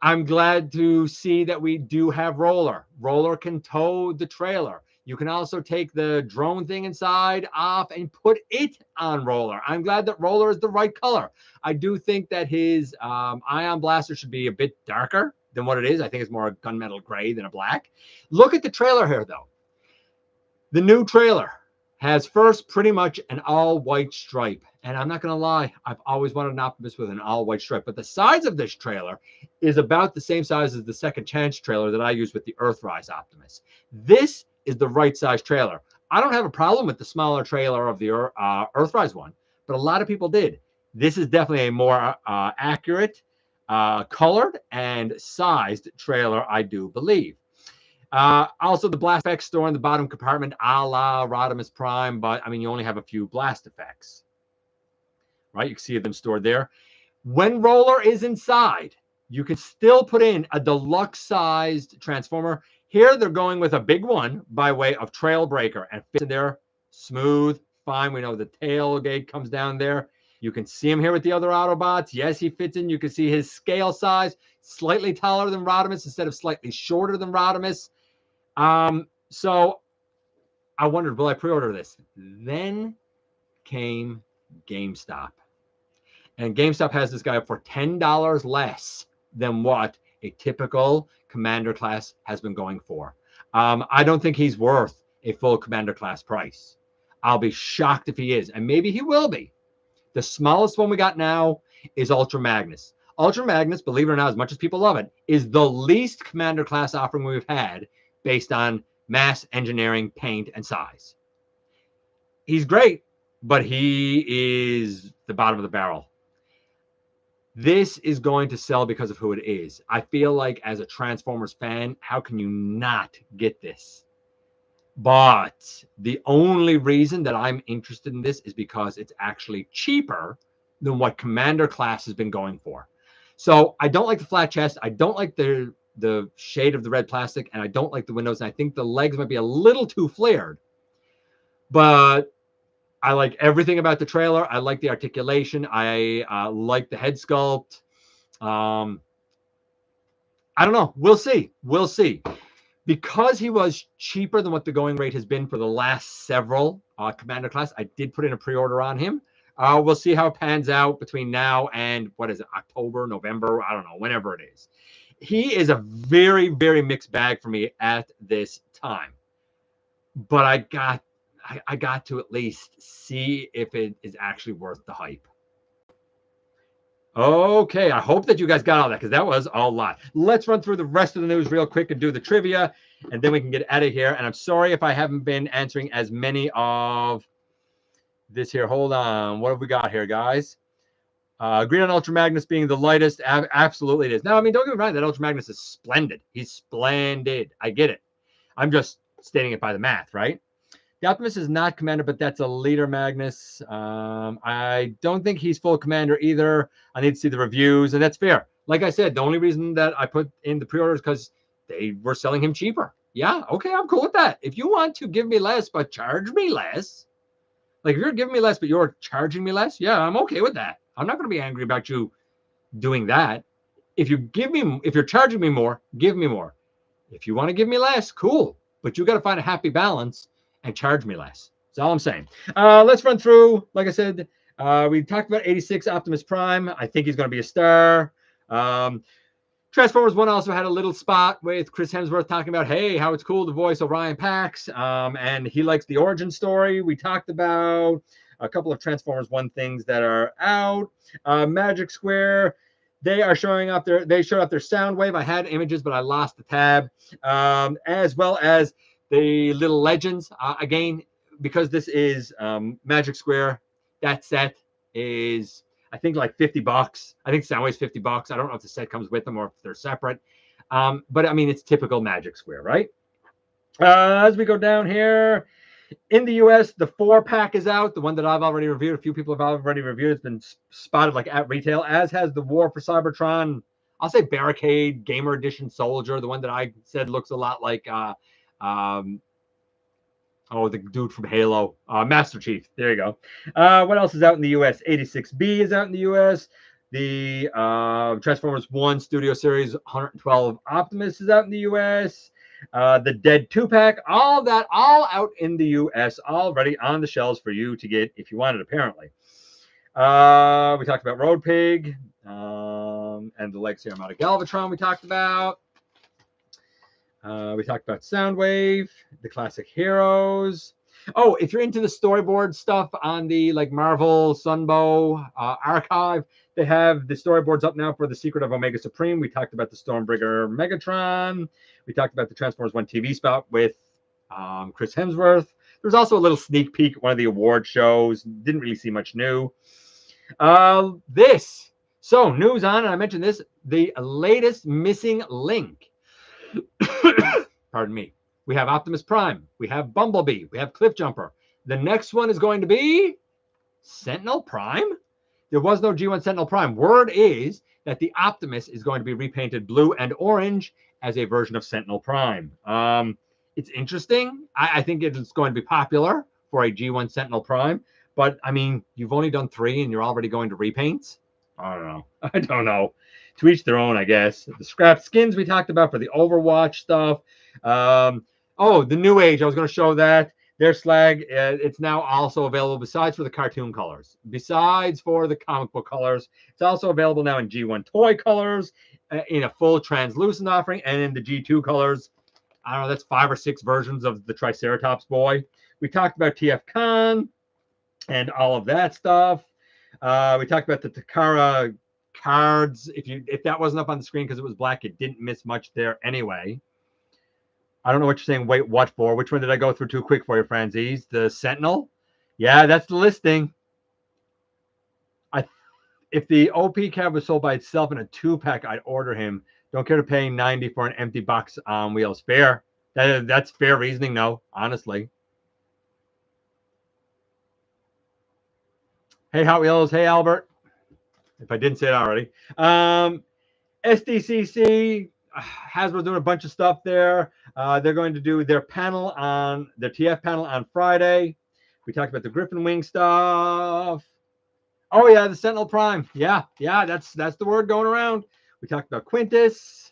I'm glad to see that we do have Roller. Roller can tow the trailer. You can also take the drone thing inside off and put it on Roller. I'm glad that Roller is the right color. I do think that his ion blaster should be a bit darker than what it is. I think it's more a gunmetal gray than a black. Look at the trailer here, though. The new trailer Has first pretty much an all-white stripe. And I'm not going to lie, I've always wanted an Optimus with an all-white stripe. But the size of this trailer is about the same size as the Second Chance trailer that I use with the Earthrise Optimus. This is the right size trailer. I don't have a problem with the smaller trailer of the Earthrise one, but a lot of people did. This is definitely a more accurate, colored, and sized trailer, I do believe. Also, the blast effects store in the bottom compartment, a la Optimus Prime, but I mean, you only have a few blast effects, right? You can see them stored there. When Roller is inside, you can still put in a deluxe-sized Transformer. Here, they're going with a big one by way of Trailbreaker, and fits in there smooth, fine. We know the tailgate comes down there. You can see him here with the other Autobots. Yes, he fits in. You can see his scale size, slightly taller than Rodimus instead of slightly shorter than Rodimus. So I wondered, will I pre-order this? Then came GameStop. And GameStop has this guy up for $10 less than what a typical Commander class has been going for. I don't think he's worth a full Commander class price. I'll be shocked if he is, and maybe he will be. The smallest one we got now is Ultra Magnus. Ultra Magnus, believe it or not, as much as people love it, is the least Commander class offering we've had based on mass engineering, paint, and size. He's great, but he is the bottom of the barrel. This is going to sell because of who it is. I feel like as a Transformers fan, how can you not get this? But the only reason that I'm interested in this is because it's actually cheaper than what Commander class has been going for. So I don't like the flat chest. I don't like the shade of the red plastic, and I don't like the windows. And I think the legs might be a little too flared. But I like everything about the trailer. I like the articulation. I like the head sculpt. I don't know. We'll see. We'll see. Because he was cheaper than what the going rate has been for the last several Commander class, I did put in a pre-order on him. We'll see how it pans out between now and, what is it, October, November? I don't know, whenever it is. He is a very, very mixed bag for me at this time. But I got to at least see if it is actually worth the hype. Okay, I hope that you guys got all that, because that was a lot. Let's run through the rest of the news real quick and do the trivia, and then we can get out of here. And I'm sorry if I haven't been answering as many of this here. Hold on. What have we got here, guys? Agreed on Ultra Magnus being the lightest. Absolutely it is. Now, I mean, don't get me wrong. That Ultra Magnus is splendid. He's splendid. I get it. I'm just stating it by the math, right? The Optimus is not Commander, but that's a leader Magnus. I don't think he's full Commander either. I need to see the reviews, and that's fair. Like I said, the only reason that I put in the pre-order is because they were selling him cheaper. Yeah, okay, I'm cool with that. If you want to give me less, but charge me less, like if you're giving me less, but you're charging me less, yeah, I'm okay with that. I'm not going to be angry about you doing that. If you're charging me more, give me more. If you want to give me less, cool. But you got to find a happy balance and charge me less. That's all I'm saying. Let's run through. Like I said, we talked about 86 Optimus Prime. I think he's going to be a star. Transformers 1 also had a little spot with Chris Hemsworth talking about, hey, how it's cool to voice Orion Pax, and he likes the origin story. We talked about a couple of Transformers 1 things that are out. Magic Square, they showed up their Soundwave. I had images, but I lost the tab, as well as the little legends. Again, because this is Magic Square, that set is, I think, like $50. I think Soundwave's $50. I don't know if the set comes with them or if they're separate. But I mean, it's typical Magic Square, right? As we go down here, in the US, the 4-pack is out. The one that I've already reviewed. A few people have already reviewed. It's been spotted like at retail, as has the War for Cybertron. I'll say Barricade Gamer Edition Soldier, the one that I said looks a lot like the dude from Halo, Master Chief. There you go. What else is out in the U.S.? 86B is out in the U.S. The Transformers 1 Studio Series 112 Optimus is out in the U.S. The Dead 2-pack, all out in the U.S. already on the shelves for you to get if you want it, apparently. We talked about Road Pig and the Legacy Armada Galvatron we talked about. We talked about Soundwave, the classic heroes. Oh, if you're into the storyboard stuff on the like Marvel Sunbow archive, they have the storyboards up now for The Secret of Omega Supreme. We talked about the Stormbreaker Megatron. We talked about the Transformers 1 TV spot with Chris Hemsworth. There's also a little sneak peek at one of the award shows. Didn't really see much new. So news on, and I mentioned this, the latest missing link. Pardon me. We have Optimus Prime. We have Bumblebee. We have Cliffjumper. The next one is going to be Sentinel Prime. There was no G1 Sentinel Prime. Word is that the Optimus is going to be repainted blue and orange as a version of Sentinel Prime. It's interesting. I think it's going to be popular for a G1 Sentinel Prime. But, I mean, you've only done 3 and you're already going to repaints? I don't know. To each their own, I guess. The scrap skins we talked about for the Overwatch stuff. The Newage. I was going to show that. Their slag, it's now also available besides for the cartoon colors. Besides for the comic book colors, it's also available now in G1 toy colors, in a full translucent offering, and in the G2 colors. I don't know, that's 5 or 6 versions of the Triceratops boy. We talked about TFCon and all of that stuff. We talked about the Takara cards. If that wasn't up on the screen because it was black, it didn't miss much there anyway. I don't know what you're saying. Wait, what for? Which one did I go through too quick for you, Franzese? The Sentinel? Yeah, that's the listing. If the OP cab was sold by itself in a 2-pack, I'd order him. Don't care to pay $90 for an empty box on wheels. Fair. That's fair reasoning, no, honestly. Hey, Hot Wheels. Hey, Albert. If I didn't say it already. SDCC, Hasbro's doing a bunch of stuff there. They're going to do their panel on their TF panel on Friday. We talked about the Griffin Wing stuff. Oh yeah, the Sentinel Prime. Yeah, that's the word going around. We talked about Quintus,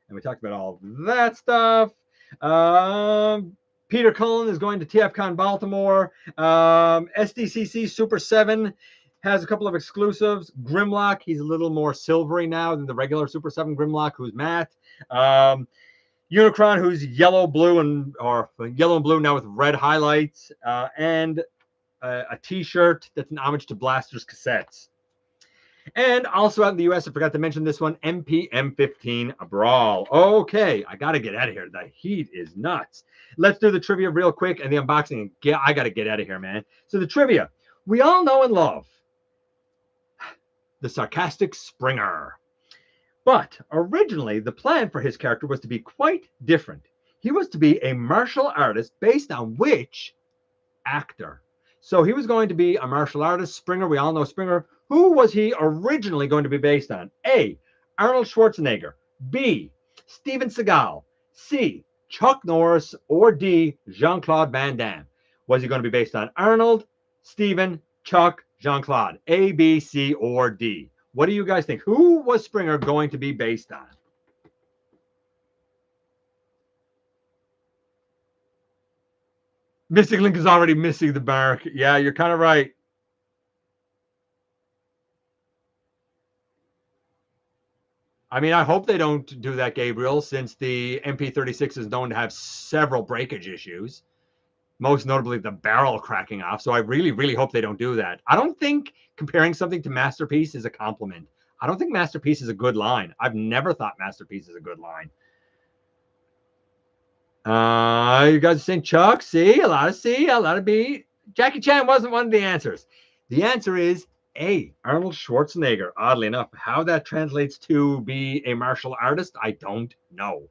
and we talked about all that stuff. Peter Cullen is going to TFCon Baltimore. SDCC Super 7 has a couple of exclusives. Grimlock, he's a little more silvery now than the regular Super 7 Grimlock, who's matte. Unicron, who's yellow, blue, or yellow and blue now with red highlights, and a T-shirt that's an homage to Blaster's cassettes. And also out in the US, I forgot to mention this one, MPM15 Brawl. Okay, I got to get out of here. The heat is nuts. Let's do the trivia real quick and the unboxing. I got to get out of here, man. So the trivia. We all know and love the sarcastic Springer. But originally, the plan for his character was to be quite different. He was to be a martial artist based on which actor? So he was going to be a martial artist. Springer, we all know Springer. Who was he originally going to be based on? A, Arnold Schwarzenegger. B, Steven Seagal. C, Chuck Norris. Or D, Jean-Claude Van Damme. Was he going to be based on Arnold, Steven, Chuck, Jean-Claude? A, B, C, or D? What do you guys think? Who was Springer going to be based on? Mystic Link is already missing the mark. Yeah, you're kind of right. I mean, I hope they don't do that, Gabriel, since the MP36 is known to have several breakage issues, most notably the barrel cracking off. So I really, really hope they don't do that. I don't think comparing something to Masterpiece is a compliment. I don't think Masterpiece is a good line. I've never thought Masterpiece is a good line. You guys are saying Chuck, C, a lot of B. Jackie Chan wasn't one of the answers. The answer is A, Arnold Schwarzenegger. Oddly enough, how that translates to be a martial artist, I don't know.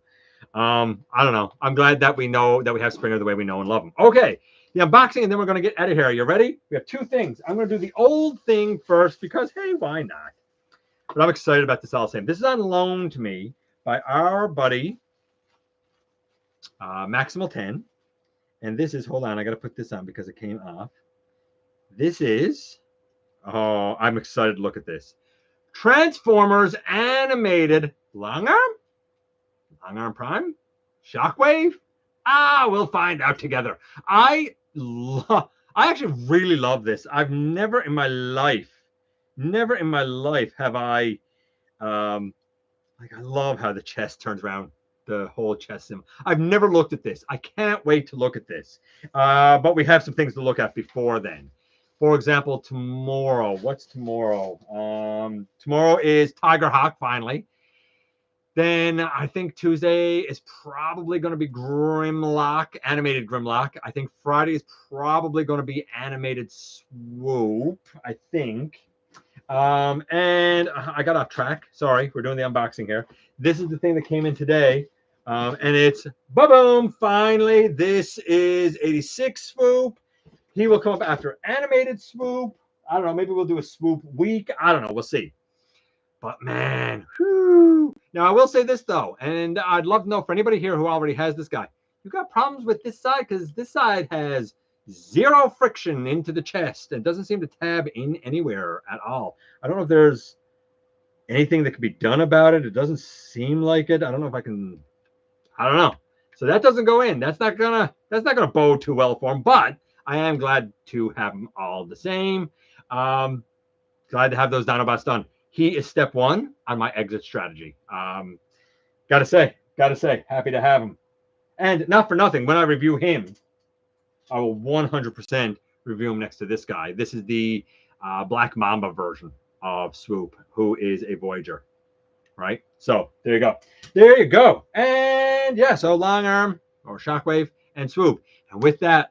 I don't know. I'm glad that we know that we have Springer the way we know and love him. Okay, the unboxing, and then we're going to get out of here. Are you ready? We have 2 things. I'm going to do the old thing first because, hey, why not? But I'm excited about this all the same. This is on loan to me by our buddy, Maximal 10. And this is, hold on, I got to put this on because it came off. This is, oh, I'm excited to look at this. Transformers animated Long Arm Prime? Shockwave? We'll find out together. I actually really love this. I've never in my life have I, I love how the chest turns around. the whole chest sim. I've never looked at this. I can't wait to look at this. But we have some things to look at before then. For example, tomorrow. What's tomorrow? Tomorrow is Tiger Hawk finally. Then I think Tuesday is probably going to be Grimlock, animated Grimlock. I think Friday is probably going to be animated Swoop, I think. And I got off track. Sorry, we're doing the unboxing here. This is the thing that came in today. And it's boom, finally. This is 86 Swoop. He will come up after animated Swoop. I don't know. Maybe we'll do a Swoop week. I don't know. We'll see. But man, whew. Now I will say this though, and I'd love to know for anybody here who already has this guy, you got problems with this side because this side has zero friction into the chest and doesn't seem to tab in anywhere at all. I don't know if there's anything that can be done about it. It doesn't seem like it. I don't know if I can. I don't know. So that doesn't go in. That's not gonna bode too well for him. But I am glad to have them all the same. Glad to have those Dinobots done. He is step one on my exit strategy. Gotta say, happy to have him. And not for nothing, when I review him, I will 100% review him next to this guy. This is the Black Mamba version of Swoop, who is a Voyager, right? So there you go. There you go. And yeah, so Long Arm or Shockwave and Swoop. And with that,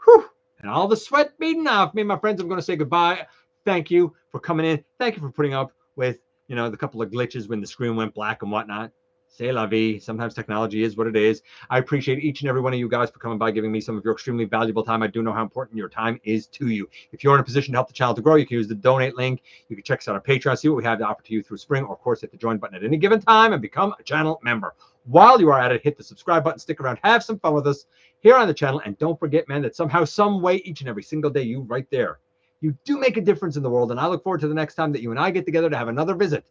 whew, and all the sweat beating off me, my friends, I'm going to say goodbye. Thank you for coming in. Thank you for putting up with, you know, the couple of glitches when the screen went black and whatnot. C'est la vie. Sometimes technology is what it is. I appreciate each and every one of you guys for coming by, giving me some of your extremely valuable time. I do know how important your time is to you. If you're in a position to help the channel to grow, you can use the donate link. You can check us out on Patreon, see what we have to offer to you through Spring, or of course, hit the join button at any given time and become a channel member. While you are at it, hit the subscribe button, stick around, have some fun with us here on the channel. And don't forget, man, that somehow, some way, each and every single day, you right there, you do make a difference in the world, and I look forward to the next time that you and I get together to have another visit,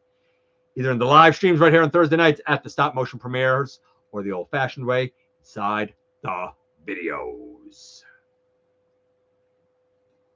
either in the live streams right here on Thursday nights at the stop motion premieres or the old-fashioned way inside the videos.